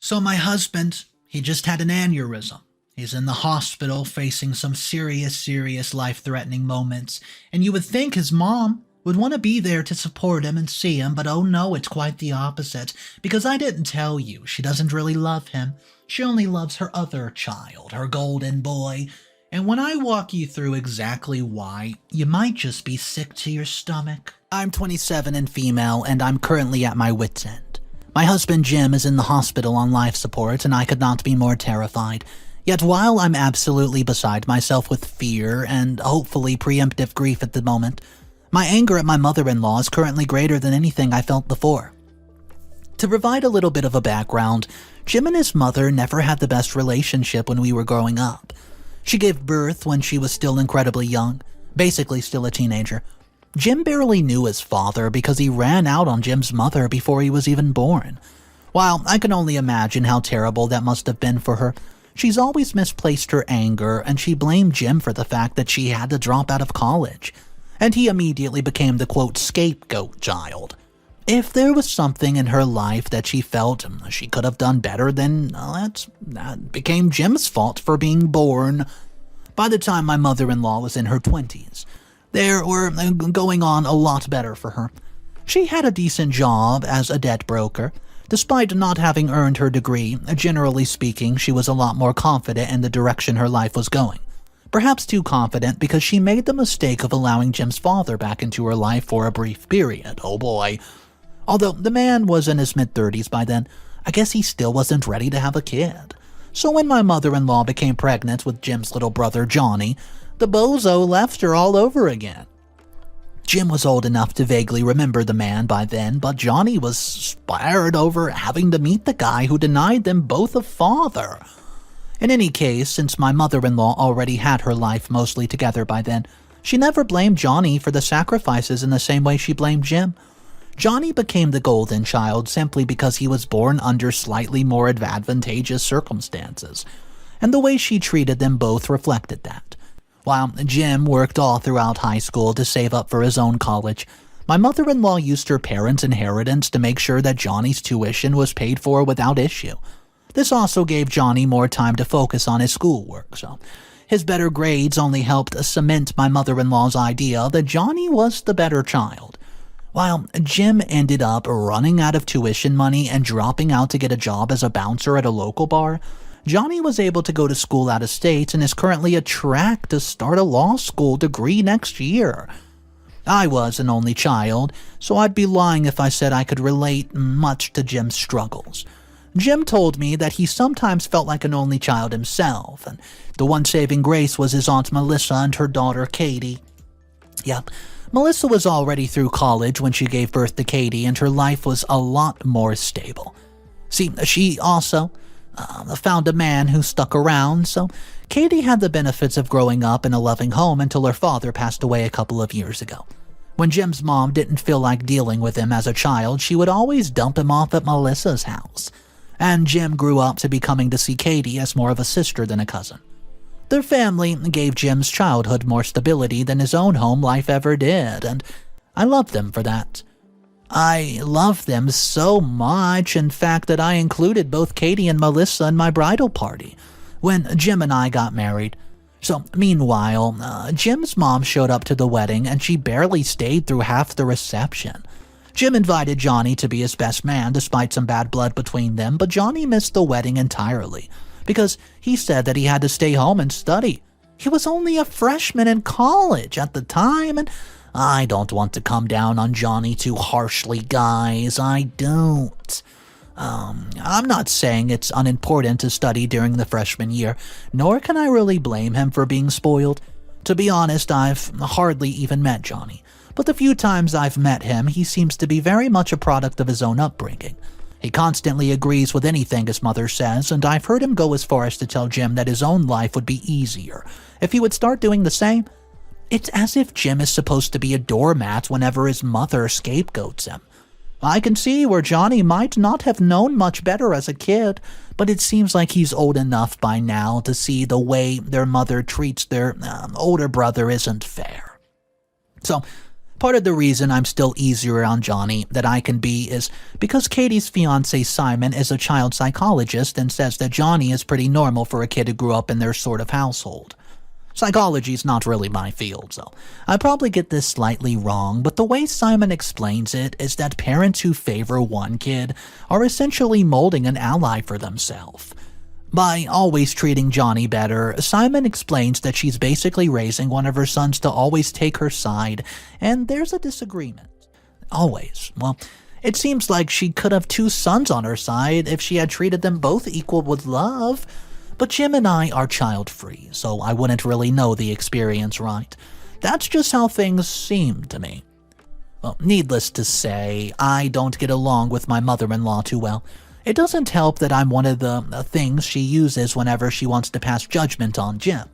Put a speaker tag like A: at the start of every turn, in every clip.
A: So my husband, he just had an aneurysm. He's in the hospital facing some serious life-threatening moments, and you would think his mom would want to be there to support him and see him, but oh no, it's quite the opposite, because I didn't tell you, she doesn't really love him. She only loves her other child, her golden boy, and when I walk you through exactly why, you might just be sick to your stomach. I'm 27 and female, and I'm currently at my wit's end. My husband Jim is in the hospital on life support, and I could not be more terrified. Yet while I'm absolutely beside myself with fear and hopefully preemptive grief at the moment, my anger at my mother-in-law is currently greater than anything I felt before. To provide a little bit of a background, Jim and his mother never had the best relationship when we were growing up. She gave birth when she was still incredibly young, basically still a teenager. Jim barely knew his father because he ran out on Jim's mother before he was even born. While I can only imagine how terrible that must have been for her, she's always misplaced her anger, and she blamed Jim for the fact that she had to drop out of college. And he immediately became the, quote, scapegoat child. If there was something in her life that she felt she could have done better, then that became Jim's fault for being born. By the time my mother-in-law was in her 20s, there were going on a lot better for her. She had a decent job as a debt broker. Despite not having earned her degree, generally speaking, she was a lot more confident in the direction her life was going. Perhaps too confident because she made the mistake of allowing Jim's father back into her life for a brief period. Oh boy. Although the man was in his mid-30s by then, I guess he still wasn't ready to have a kid. So when my mother-in-law became pregnant with Jim's little brother Johnny, the bozo left her all over again. Jim was old enough to vaguely remember the man by then, but Johnny was spirated over having to meet the guy who denied them both a father. In any case, since my mother-in-law already had her life mostly together by then, she never blamed Johnny for the sacrifices in the same way she blamed Jim. Johnny became the golden child simply because he was born under slightly more advantageous circumstances, and the way she treated them both reflected that. While Jim worked all throughout high school to save up for his own college, my mother-in-law used her parents' inheritance to make sure that Johnny's tuition was paid for without issue. This also gave Johnny more time to focus on his schoolwork, so his better grades only helped cement my mother-in-law's idea that Johnny was the better child. While Jim ended up running out of tuition money and dropping out to get a job as a bouncer at a local bar, Johnny was able to go to school out of state and is currently on track to start a law school degree next year. I was an only child, so I'd be lying if I said I could relate much to Jim's struggles. Jim told me that he sometimes felt like an only child himself, and the one saving grace was his Aunt Melissa and her daughter Katie. Yep, Melissa was already through college when she gave birth to Katie, and her life was a lot more stable. See, she also found a man who stuck around, so Katie had the benefits of growing up in a loving home until her father passed away a couple of years ago. When Jim's mom didn't feel like dealing with him as a child, she would always dump him off at Melissa's house. And Jim grew up to be coming to see Katie as more of a sister than a cousin. Their family gave Jim's childhood more stability than his own home life ever did, and I love them for that. I love them so much, in fact, that I included both Katie and Melissa in my bridal party when Jim and I got married. So, meanwhile, Jim's mom showed up to the wedding, and she barely stayed through half the reception. Jim invited Johnny to be his best man despite some bad blood between them, but Johnny missed the wedding entirely because he said that he had to stay home and study. He was only a freshman in college at the time, and I don't want to come down on Johnny too harshly, guys. I don't. I'm not saying it's unimportant to study during the freshman year, nor can I really blame him for being spoiled. To be honest, I've hardly even met Johnny. But the few times I've met him, he seems to be very much a product of his own upbringing. He constantly agrees with anything his mother says, and I've heard him go as far as to tell Jim that his own life would be easier if he would start doing the same. It's as if Jim is supposed to be a doormat whenever his mother scapegoats him. I can see where Johnny might not have known much better as a kid, but it seems like he's old enough by now to see the way their mother treats their older brother isn't fair. So, Part of the reason I'm still easier on Johnny than I can be is because Katie's fiance Simon is a child psychologist and says that Johnny is pretty normal for a kid who grew up in their sort of household. Psychology's not really my field, so I probably get this slightly wrong, but the way Simon explains it is that parents who favor one kid are essentially molding an ally for themselves. By always treating Johnny better, Simon explains that she's basically raising one of her sons to always take her side, and there's a disagreement. Always. Well, it seems like she could have two sons on her side if she had treated them both equal with love. But Jim and I are child-free, so I wouldn't really know the experience right. That's just how things seem to me. Well, needless to say, I don't get along with my mother-in-law too well. It doesn't help that I'm one of the things she uses whenever she wants to pass judgment on Jim.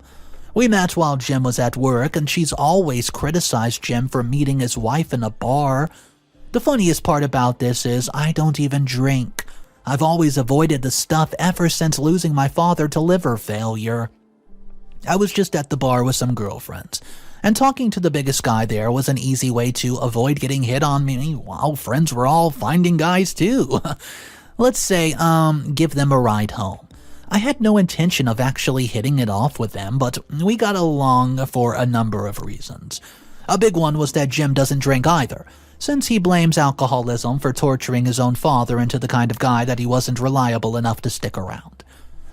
A: We met while Jim was at work, and she's always criticized Jim for meeting his wife in a bar. The funniest part about this is I don't even drink. I've always avoided the stuff ever since losing my father to liver failure. I was just at the bar with some girlfriends, and talking to the biggest guy there was an easy way to avoid getting hit on me while friends were all finding guys too. Let's say, give them a ride home. I had no intention of actually hitting it off with them, but we got along for a number of reasons. A big one was that Jim doesn't drink either, since he blames alcoholism for torturing his own father into the kind of guy that he wasn't reliable enough to stick around.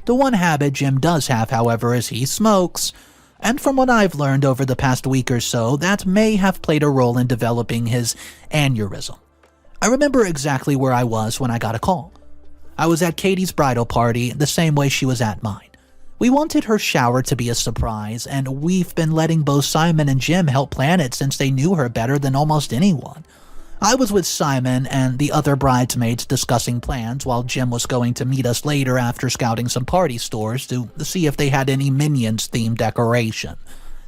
A: The one habit Jim does have, however, is he smokes, and from what I've learned over the past week or so, that may have played a role in developing his aneurysm. I remember exactly where I was when I got a call. I was at Katie's bridal party, the same way she was at mine. We wanted her shower to be a surprise, and we've been letting both Simon and Jim help plan it since they knew her better than almost anyone. I was with Simon and the other bridesmaids discussing plans while Jim was going to meet us later after scouting some party stores to see if they had any Minions-themed decoration.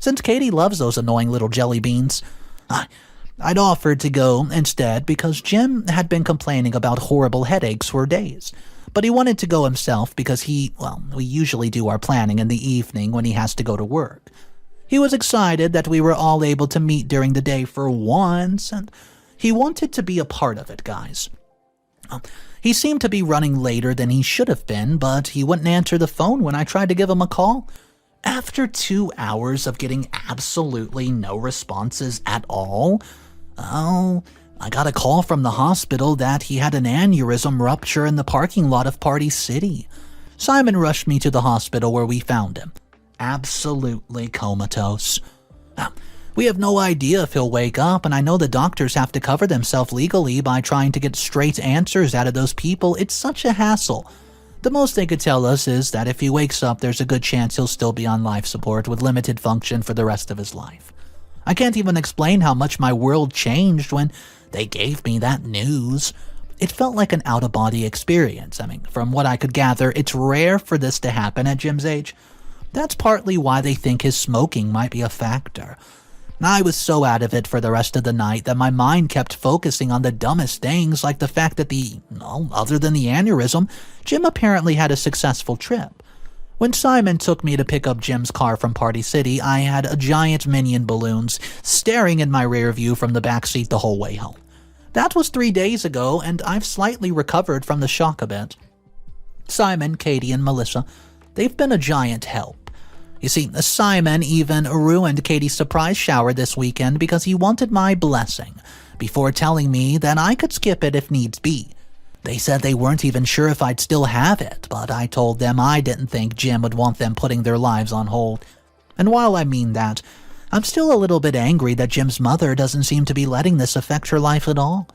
A: Since Katie loves those annoying little jelly beans, I'd offered to go instead because Jim had been complaining about horrible headaches for days. But he wanted to go himself because we usually do our planning in the evening when he has to go to work. He was excited that we were all able to meet during the day for once, and he wanted to be a part of it, guys. He seemed to be running later than he should have been, but he wouldn't answer the phone when I tried to give him a call. After 2 hours of getting absolutely no responses at all, I got a call from the hospital that he had an aneurysm rupture in the parking lot of Party City. Simon rushed me to the hospital where we found him. Absolutely comatose. We have no idea if he'll wake up, and I know the doctors have to cover themselves legally by trying to get straight answers out of those people. It's such a hassle. The most they could tell us is that if he wakes up, there's a good chance he'll still be on life support with limited function for the rest of his life. I can't even explain how much my world changed when they gave me that news. It felt like an out-of-body experience. From what I could gather, it's rare for this to happen at Jim's age. That's partly why they think his smoking might be a factor. I was so out of it for the rest of the night that my mind kept focusing on the dumbest things, like the fact that other than the aneurysm, Jim apparently had a successful trip. When Simon took me to pick up Jim's car from Party City, I had a giant Minion balloons staring in my rear view from the backseat the whole way home. That was 3 days ago, and I've slightly recovered from the shock a bit. Simon, Katie, and Melissa, they've been a giant help. You see, Simon even ruined Katie's surprise shower this weekend because he wanted my blessing, before telling me that I could skip it if needs be. They said they weren't even sure if I'd still have it, but I told them I didn't think Jim would want them putting their lives on hold. And while I mean that, I'm still a little bit angry that Jim's mother doesn't seem to be letting this affect her life at all.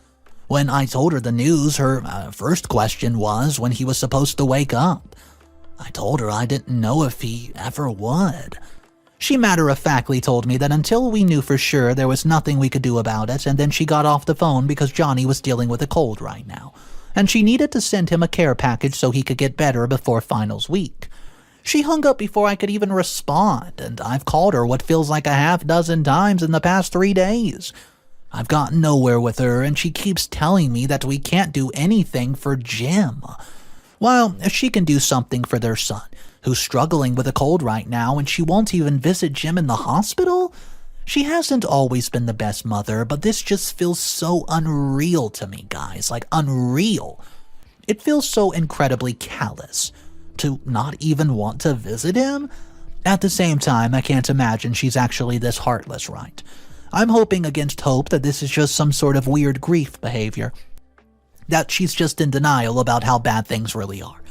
A: When I told her the news, her first question was when he was supposed to wake up. I told her I didn't know if he ever would. She matter-of-factly told me that until we knew for sure there was nothing we could do about it, and then she got off the phone because Johnny was dealing with a cold right now, and she needed to send him a care package so he could get better before finals week. She hung up before I could even respond, and I've called her what feels like a half-dozen times in the past 3 days. I've gotten nowhere with her, and she keeps telling me that we can't do anything for Jim. Well, if she can do something for their son, who's struggling with a cold right now, and she won't even visit Jim in the hospital, She hasn't always been the best mother, but this just feels so unreal to me, guys. Like, unreal. It feels so incredibly callous to not even want to visit him. At the same time, I can't imagine she's actually this heartless, right? I'm hoping against hope that this is just some sort of weird grief behavior. That she's just in denial about how bad things really are.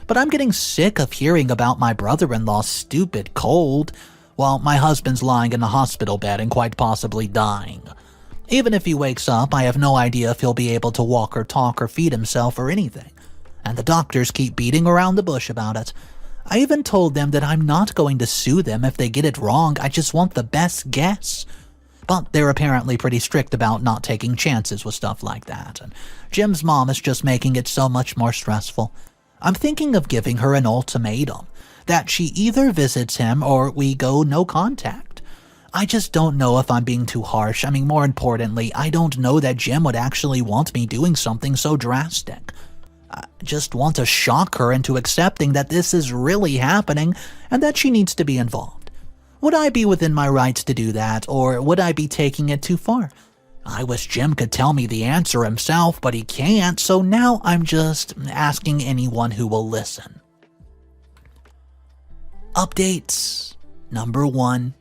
A: But I'm getting sick of hearing about my brother-in-law's stupid cold, while my husband's lying in a hospital bed and quite possibly dying. Even if he wakes up, I have no idea if he'll be able to walk or talk or feed himself or anything. And the doctors keep beating around the bush about it. I even told them that I'm not going to sue them if they get it wrong, I just want the best guess. But they're apparently pretty strict about not taking chances with stuff like that, and Jim's mom is just making it so much more stressful. I'm thinking of giving her an ultimatum, that she either visits him or we go no contact. I just don't know if I'm being too harsh. I mean, more importantly, I don't know that Jim would actually want me doing something so drastic. I just want to shock her into accepting that this is really happening and that she needs to be involved. Would I be within my rights to do that, or would I be taking it too far? I wish Jim could tell me the answer himself, but he can't, so now I'm just asking anyone who will listen. Updates. Number 1.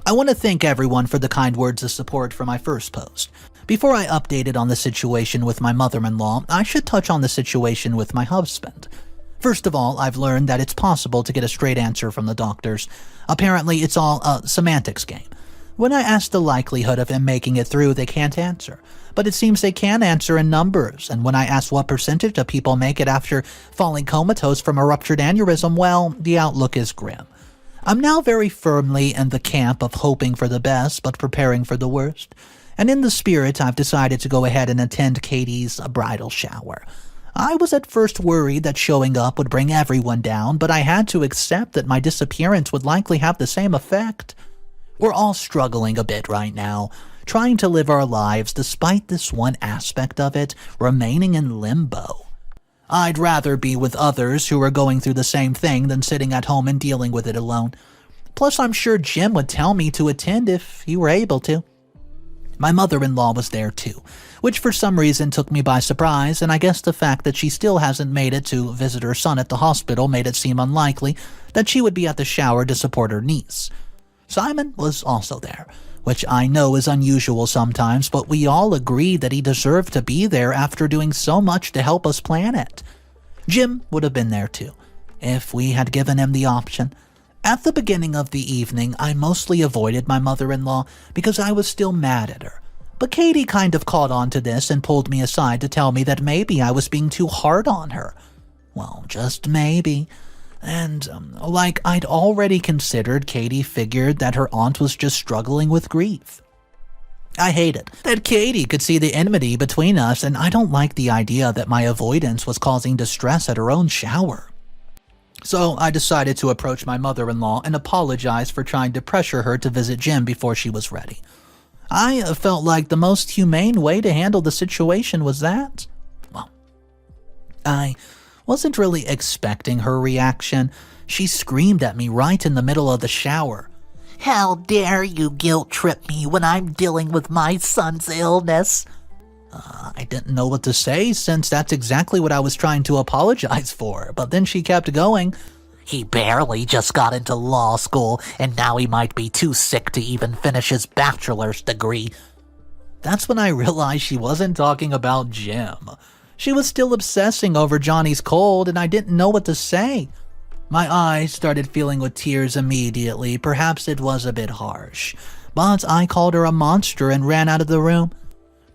A: I want to thank everyone for the kind words of support for my first post. Before I updated on the situation with my mother-in-law, I should touch on the situation with my husband. First of all, I've learned that it's possible to get a straight answer from the doctors. Apparently, it's all a semantics game. When I ask the likelihood of him making it through, they can't answer. But it seems they can answer in numbers, and when I ask what percentage of people make it after falling comatose from a ruptured aneurysm, well, the outlook is grim. I'm now very firmly in the camp of hoping for the best, but preparing for the worst. And in the spirit, I've decided to go ahead and attend Katie's bridal shower. I was at first worried that showing up would bring everyone down, but I had to accept that my disappearance would likely have the same effect. We're all struggling a bit right now, trying to live our lives despite this one aspect of it remaining in limbo. I'd rather be with others who are going through the same thing than sitting at home and dealing with it alone. Plus, I'm sure Jim would tell me to attend if he were able to. My mother-in-law was there too, which for some reason took me by surprise, and I guess the fact that she still hasn't made it to visit her son at the hospital made it seem unlikely that she would be at the shower to support her niece. Simon was also there, which I know is unusual sometimes, but we all agreed that he deserved to be there after doing so much to help us plan it. Jim would have been there too, if we had given him the option. At the beginning of the evening, I mostly avoided my mother-in-law because I was still mad at her. But Katie kind of caught on to this and pulled me aside to tell me that maybe I was being too hard on her. Well, just maybe. And, like I'd already considered, Katie figured that her aunt was just struggling with grief. I hate it that Katie could see the enmity between us, and I don't like the idea that my avoidance was causing distress at her own shower. So I decided to approach my mother-in-law and apologize for trying to pressure her to visit Jim before she was ready. I felt like the most humane way to handle the situation was that. Well, I wasn't really expecting her reaction. She screamed at me right in the middle of the shower. "How dare you guilt-trip me when I'm dealing with my son's illness?" I didn't know what to say since that's exactly what I was trying to apologize for, but then she kept going. "He barely just got into law school, and now he might be too sick to even finish his bachelor's degree." That's when I realized she wasn't talking about Jim. She was still obsessing over Johnny's cold, and I didn't know what to say. My eyes started filling with tears immediately. Perhaps it was a bit harsh, but I called her a monster and ran out of the room.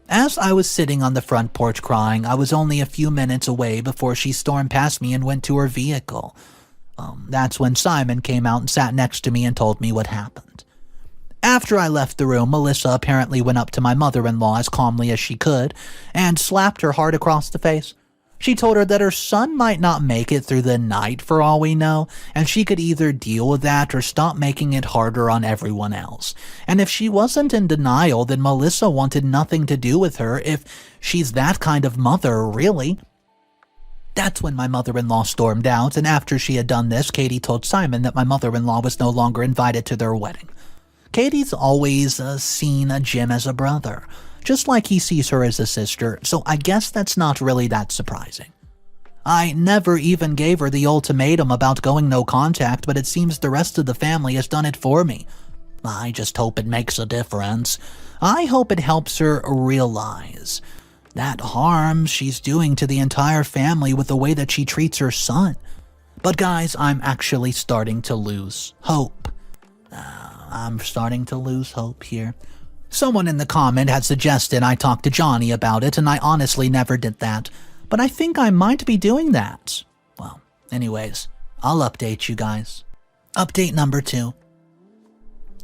A: As I was sitting on the front porch crying, I was only a few minutes away before she stormed past me and went to her vehicle. That's when Simon came out and sat next to me and told me what happened. After I left the room, Melissa apparently went up to my mother-in-law as calmly as she could and slapped her hard across the face. She told her that her son might not make it through the night for all we know, and she could either deal with that or stop making it harder on everyone else. And if she wasn't in denial, then Melissa wanted nothing to do with her if she's that kind of mother, really. That's when my mother-in-law stormed out, and after she had done this, Katie told Simon that my mother-in-law was no longer invited to their wedding. Katie's always seen Jim as a brother, just like he sees her as a sister, so I guess that's not really that surprising. I never even gave her the ultimatum about going no contact, but it seems the rest of the family has done it for me. I just hope it makes a difference. I hope it helps her realize that harm she's doing to the entire family with the way that she treats her son. But guys, I'm actually starting to lose hope. I'm starting to lose hope here. Someone in the comment had suggested I talk to Johnny about it, and I honestly never did that. But I think I might be doing that. Well, anyways, I'll update you guys. Update number 2.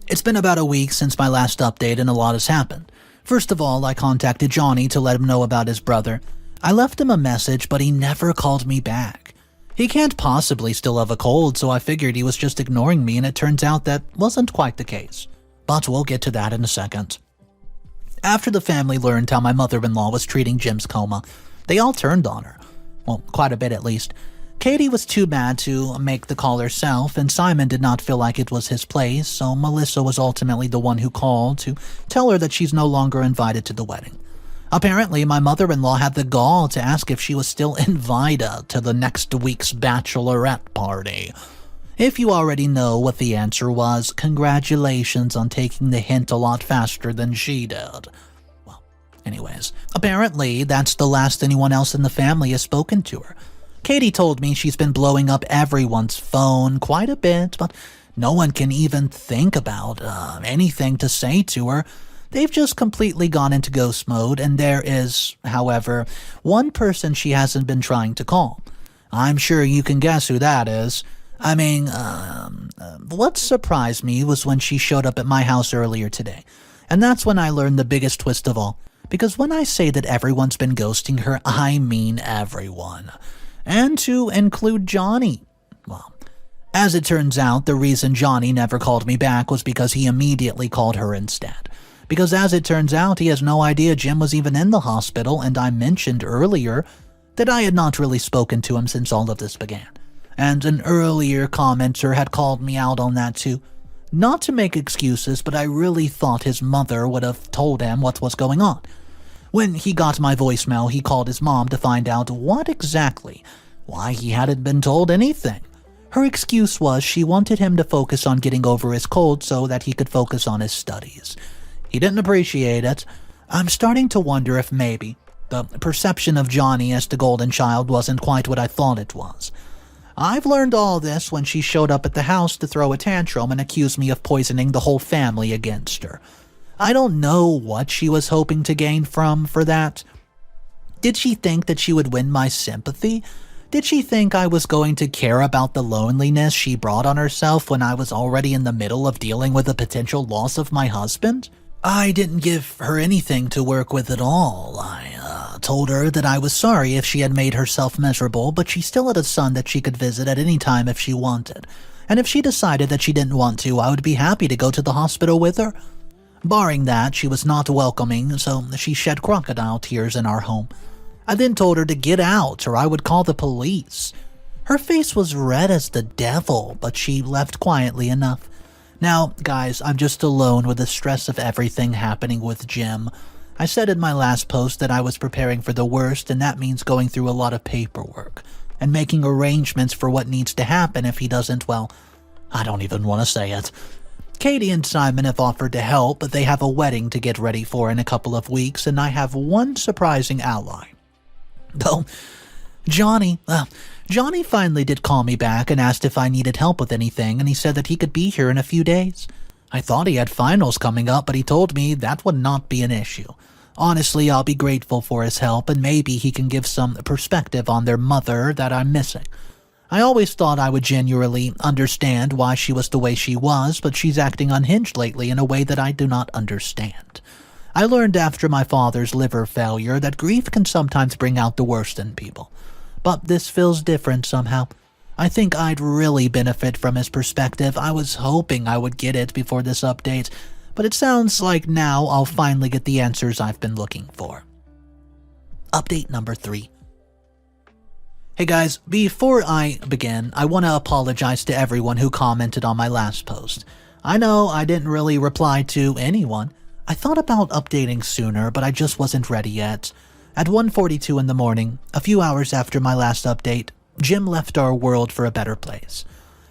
A: It's been about a week since my last update and a lot has happened. First of all, I contacted Johnny to let him know about his brother. I left him a message, but he never called me back. He can't possibly still have a cold, so I figured he was just ignoring me, and it turns out that wasn't quite the case. But we'll get to that in a second. After the family learned how my mother-in-law was treating Jim's coma, they all turned on her. Well, quite a bit at least. Katie was too mad to make the call herself, and Simon did not feel like it was his place, so Melissa was ultimately the one who called to tell her that she's no longer invited to the wedding. Apparently, my mother-in-law had the gall to ask if she was still invited to the next week's bachelorette party. If you already know what the answer was, congratulations on taking the hint a lot faster than she did. Well, anyways, apparently that's the last anyone else in the family has spoken to her. Katie told me she's been blowing up everyone's phone quite a bit, but no one can even think about anything to say to her. They've just completely gone into ghost mode, and there is, however, one person she hasn't been trying to call. I'm sure you can guess who that is. I mean, what surprised me was when she showed up at my house earlier today. And that's when I learned the biggest twist of all. Because when I say that everyone's been ghosting her, I mean everyone. And to include Johnny. Well, as it turns out, the reason Johnny never called me back was because he immediately called her instead. Because as it turns out, he has no idea Jim was even in the hospital, and I mentioned earlier that I had not really spoken to him since all of this began. And an earlier commenter had called me out on that too. Not to make excuses, but I really thought his mother would have told him what was going on. When he got my voicemail, he called his mom to find out why he hadn't been told anything. Her excuse was she wanted him to focus on getting over his cold so that he could focus on his studies. He didn't appreciate it. I'm starting to wonder if maybe the perception of Johnny as the golden child wasn't quite what I thought it was. I've learned all this when she showed up at the house to throw a tantrum and accuse me of poisoning the whole family against her. I don't know what she was hoping to gain for that. Did she think that she would win my sympathy? Did she think I was going to care about the loneliness she brought on herself when I was already in the middle of dealing with the potential loss of my husband? I didn't give her anything to work with at all. I told her that I was sorry if she had made herself miserable, but she still had a son that she could visit at any time if she wanted. And if she decided that she didn't want to, I would be happy to go to the hospital with her. Barring that, she was not welcoming, so she shed crocodile tears in our home. I then told her to get out or I would call the police. Her face was red as the devil, but she left quietly enough. Now, guys, I'm just alone with the stress of everything happening with Jim. I said in my last post that I was preparing for the worst, and that means going through a lot of paperwork and making arrangements for what needs to happen if he doesn't, well, I don't even want to say it. Katie and Simon have offered to help, but they have a wedding to get ready for in a couple of weeks, and I have one surprising ally. Though, Johnny finally did call me back and asked if I needed help with anything, and he said that he could be here in a few days. I thought he had finals coming up, but he told me that would not be an issue. Honestly, I'll be grateful for his help, and maybe he can give some perspective on their mother that I'm missing. I always thought I would genuinely understand why she was the way she was, but she's acting unhinged lately in a way that I do not understand. I learned after my father's liver failure that grief can sometimes bring out the worst in people. But this feels different somehow. I think I'd really benefit from his perspective. I was hoping I would get it before this update, but it sounds like now I'll finally get the answers I've been looking for. Update number 3. Hey guys, before I begin, I want to apologize to everyone who commented on my last post. I know I didn't really reply to anyone. I thought about updating sooner, but I just wasn't ready yet. At 1:42 in the morning, a few hours after my last update, Jim left our world for a better place.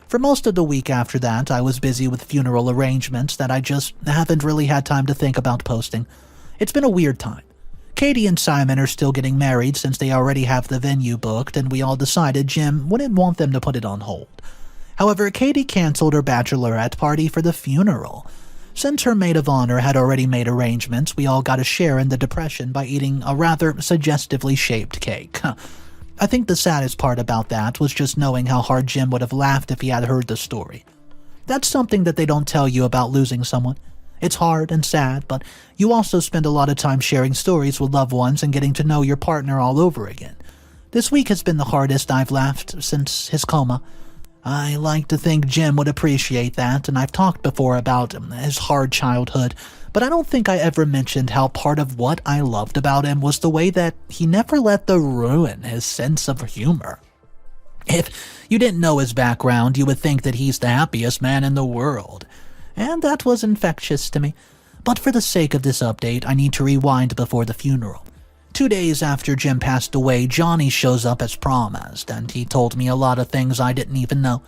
A: For most of the week after that, I was busy with funeral arrangements that I just haven't really had time to think about posting. It's been a weird time. Katie and Simon are still getting married since they already have the venue booked, and we all decided Jim wouldn't want them to put it on hold. However, Katie canceled her bachelorette party for the funeral. Since her maid of honor had already made arrangements, we all got a share in the depression by eating a rather suggestively shaped cake. I think the saddest part about that was just knowing how hard Jim would have laughed if he had heard the story. That's something that they don't tell you about losing someone. It's hard and sad, but you also spend a lot of time sharing stories with loved ones and getting to know your partner all over again. This week has been the hardest I've laughed since his coma. I like to think Jim would appreciate that, and I've talked before about his hard childhood, but I don't think I ever mentioned how part of what I loved about him was the way that he never let that ruin his sense of humor. If you didn't know his background, you would think that he's the happiest man in the world. And that was infectious to me. But for the sake of this update, I need to rewind before the funeral. 2 days after Jim passed away, Johnny shows up as promised, and he told me a lot of things I didn't even know.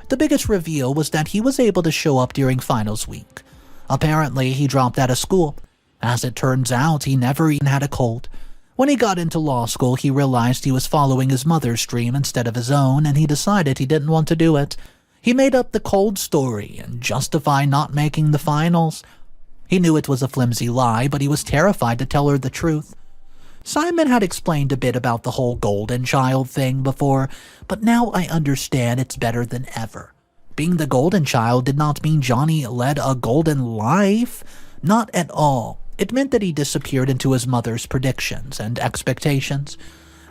A: The biggest reveal was that he was able to show up during finals week. Apparently, he dropped out of school. As it turns out, he never even had a cold. When he got into law school, he realized he was following his mother's dream instead of his own, and he decided he didn't want to do it. He made up the cold story and justified not making the finals. He knew it was a flimsy lie, but he was terrified to tell her the truth. Simon had explained a bit about the whole golden child thing before, but now I understand it's better than ever. Being the golden child did not mean Johnny led a golden life. Not at all. It meant that he disappeared into his mother's predictions and expectations.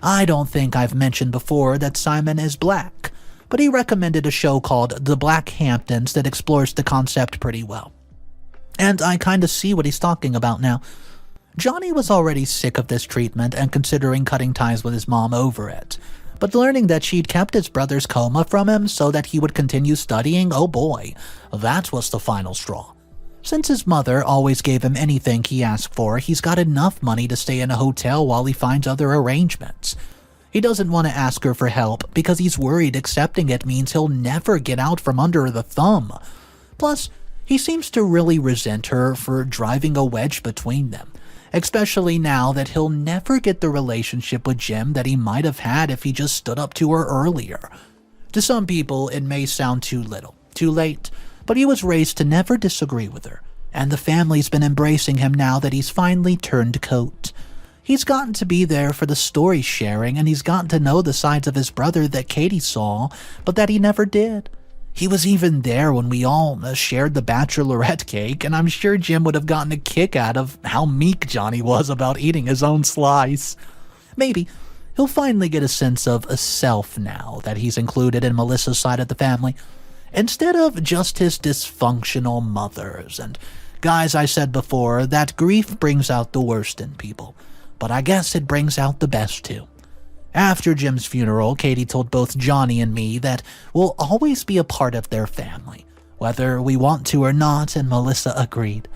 A: I don't think I've mentioned before that Simon is black, but he recommended a show called The Black Hamptons that explores the concept pretty well. And I kinda see what he's talking about now. Johnny was already sick of this treatment and considering cutting ties with his mom over it. But learning that she'd kept his brother's coma from him so that he would continue studying, oh boy, that was the final straw. Since his mother always gave him anything he asked for, he's got enough money to stay in a hotel while he finds other arrangements. He doesn't want to ask her for help because he's worried accepting it means he'll never get out from under the thumb. Plus, he seems to really resent her for driving a wedge between them, especially now that he'll never get the relationship with Jim that he might have had if he just stood up to her earlier. To some people, it may sound too little, too late, but he was raised to never disagree with her, and the family's been embracing him now that he's finally turned coat. He's gotten to be there for the story sharing, and he's gotten to know the sides of his brother that Katie saw, but that he never did. He was even there when we all shared the bachelorette cake, and I'm sure Jim would have gotten a kick out of how meek Johnny was about eating his own slice. Maybe he'll finally get a sense of a self now that he's included in Melissa's side of the family, instead of just his dysfunctional mothers. And guys, I said before that grief brings out the worst in people, but I guess it brings out the best too. After Jim's funeral, Katie told both Johnny and me that we'll always be a part of their family, whether we want to or not, and Melissa agreed.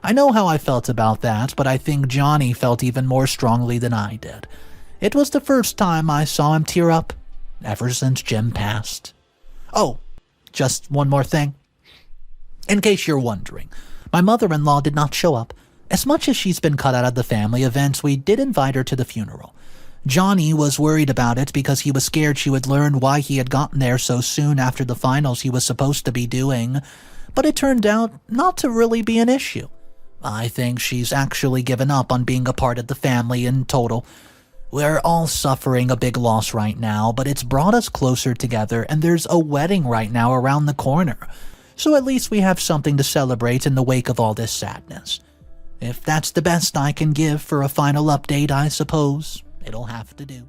A: I know how I felt about that, but I think Johnny felt even more strongly than I did. It was the first time I saw him tear up ever since Jim passed. Oh, just one more thing. In case you're wondering, my mother-in-law did not show up. As much as she's been cut out of the family events, we did invite her to the funeral. Johnny was worried about it because he was scared she would learn why he had gotten there so soon after the finals he was supposed to be doing, but it turned out not to really be an issue. I think she's actually given up on being a part of the family in total. We're all suffering a big loss right now, but it's brought us closer together, and there's a wedding right now around the corner, so at least we have something to celebrate in the wake of all this sadness. If that's the best I can give for a final update, I suppose it'll have to do.